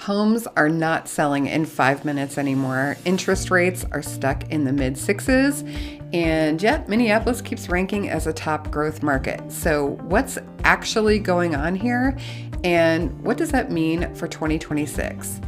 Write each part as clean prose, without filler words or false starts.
Homes are not selling in 5 minutes anymore. Interest rates are stuck in the mid sixes, and yet Minneapolis keeps ranking as a top growth market. So what's actually going on here, and what does that mean for 2026?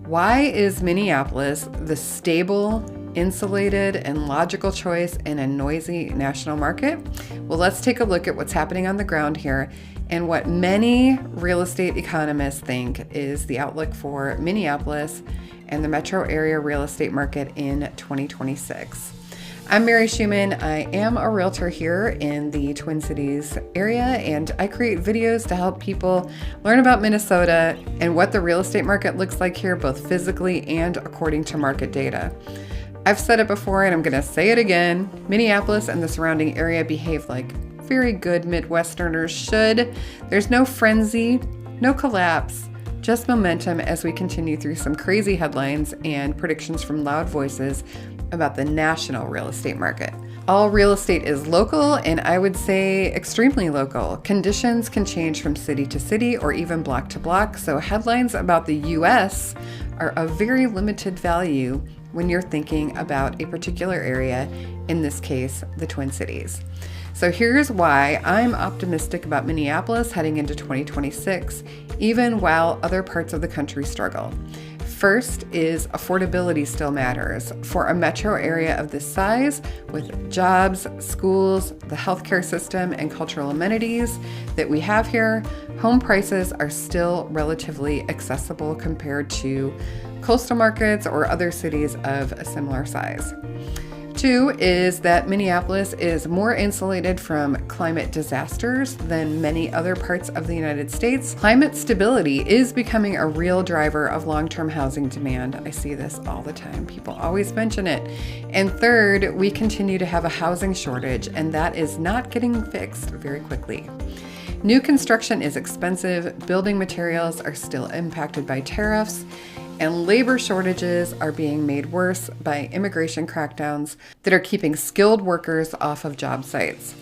Why is Minneapolis the stable, insulated, and logical choice in a noisy national market? Well, let's take a look at what's happening on the ground here and what many real estate economists think is the outlook for Minneapolis and the metro area real estate market in 2026. I'm Mary Schumann. I am a realtor here in the Twin Cities area, and I create videos to help people learn about Minnesota and what the real estate market looks like here, both physically and according to market data. I've said it before, and I'm going to say it again. Minneapolis and the surrounding area behave like very good Midwesterners should. There's no frenzy, no collapse, just momentum as we continue through some crazy headlines and predictions from loud voices about the national real estate market. All real estate is local, and I would say extremely local. Conditions can change from city to city or even block to block, so headlines about the US are of very limited value when you're thinking about a particular area, in this case, the Twin Cities. So here's why I'm optimistic about Minneapolis heading into 2026, even while other parts of the country struggle. First is affordability still matters. For a metro area of this size, with jobs, schools, the healthcare system, and cultural amenities that we have here, home prices are still relatively accessible compared to coastal markets or other cities of a similar size. Two is that Minneapolis is more insulated from climate disasters than many other parts of the United States. Climate stability is becoming a real driver of long-term housing demand. I see this all the time. People always mention it. And third, we continue to have a housing shortage, and that is not getting fixed very quickly. New construction is expensive, building materials are still impacted by tariffs, and labor shortages are being made worse by immigration crackdowns that are keeping skilled workers off of job sites.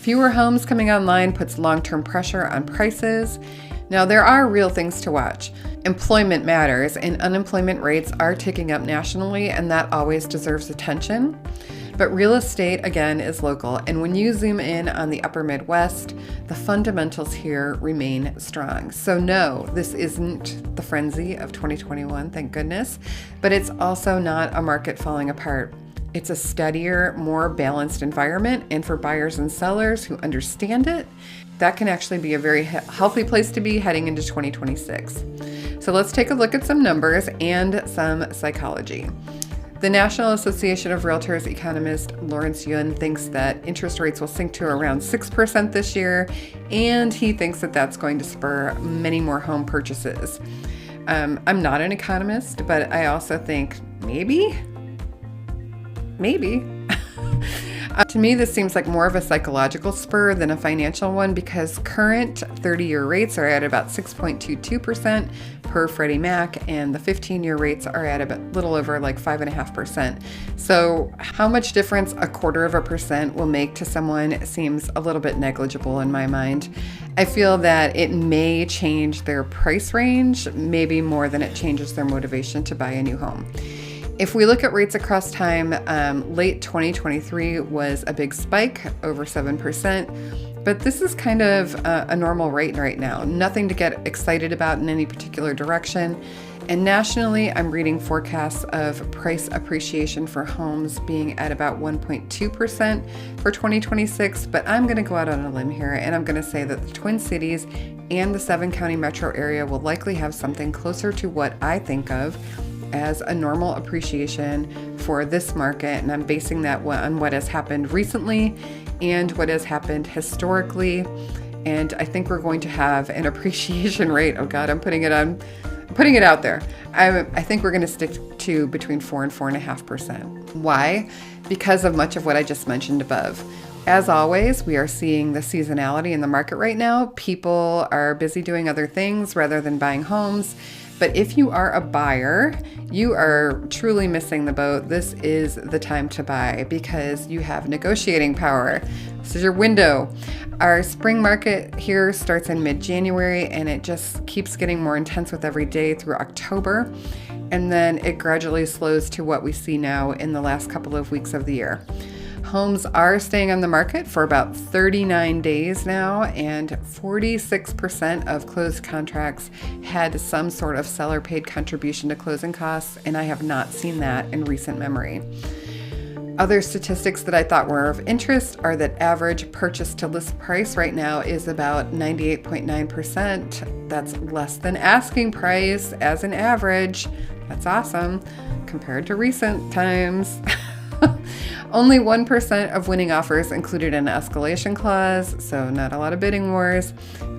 Fewer homes coming online puts long-term pressure on prices. Now, there are real things to watch. Employment matters, and unemployment rates are ticking up nationally, and that always deserves attention. But real estate, again, is local, and when you zoom in on the upper Midwest, the fundamentals here remain strong. So no, this isn't the frenzy of 2021, thank goodness, but it's also not a market falling apart. It's a steadier, more balanced environment, and for buyers and sellers who understand it, that can actually be a very healthy place to be heading into 2026. So let's take a look at some numbers and some psychology. The National Association of Realtors economist Lawrence Yun thinks that interest rates will sink to around 6% this year, and he thinks that that's going to spur many more home purchases. I'm not an economist, but I also think maybe. To me, this seems like more of a psychological spur than a financial one because current 30-year rates are at about 6.22% per Freddie Mac, and the 15-year rates are at a little over like 5.5%. So how much difference 0.25% will make to someone seems a little bit negligible in my mind. I feel that it may change their price range, maybe more than it changes their motivation to buy a new home. If we look at rates across time, late 2023 was a big spike, over 7%, but this is kind of a normal rate right now. Nothing to get excited about in any particular direction. And nationally, I'm reading forecasts of price appreciation for homes being at about 1.2% for 2026, but I'm going to go out on a limb here, and I'm going to say that the Twin Cities and the 7-county metro area will likely have something closer to what I think of as a normal appreciation for this market, and I'm basing that on what has happened recently and what has happened historically. And I think we're going to have an appreciation rate. Oh God, I'm putting it out there. I think we're going to stick to between 4 and 4.5%. Why? Because of much of what I just mentioned above. As always, we are seeing the seasonality in the market right now. People are busy doing other things rather than buying homes. But if you are a buyer, you are truly missing the boat. This is the time to buy because you have negotiating power. This is your window. Our spring market here starts in mid-January and it just keeps getting more intense with every day through October. And then it gradually slows to what we see now in the last couple of weeks of the year. Homes are staying on the market for about 39 days now, and 46% of closed contracts had some sort of seller paid contribution to closing costs, and I have not seen that in recent memory. Other statistics that I thought were of interest are that average purchase to list price right now is about 98.9%. That's less than asking price as an average. That's awesome compared to recent times. Only 1% of winning offers included an escalation clause, so not a lot of bidding wars.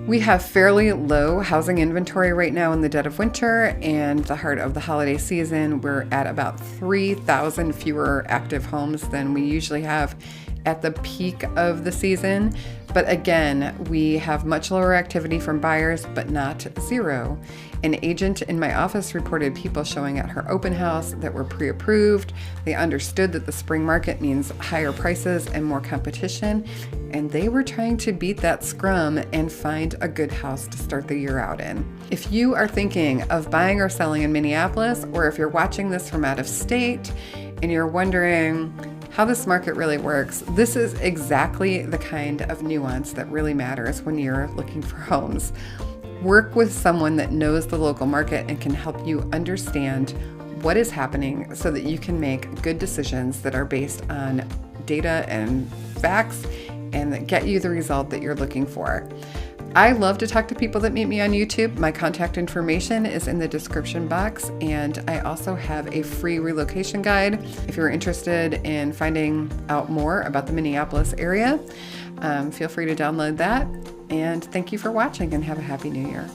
We have fairly low housing inventory right now in the dead of winter and the heart of the holiday season. We're at about 3,000 fewer active homes than we usually have at the peak of the season. But again, we have much lower activity from buyers, but not zero. An agent in my office reported people showing at her open house that were pre-approved. They understood that the spring market means higher prices and more competition, and they were trying to beat that scrum and find a good house to start the year out in. If you are thinking of buying or selling in Minneapolis, or if you're watching this from out of state and you're wondering how this market really works, this is exactly the kind of nuance that really matters when you're looking for homes. Work with someone that knows the local market and can help you understand what is happening so that you can make good decisions that are based on data and facts and that get you the result that you're looking for. I love to talk to people that meet me on YouTube. My contact information is in the description box, and I also have a free relocation guide if you're interested in finding out more about the Minneapolis area. Feel free to download that, and thank you for watching and have a happy new year.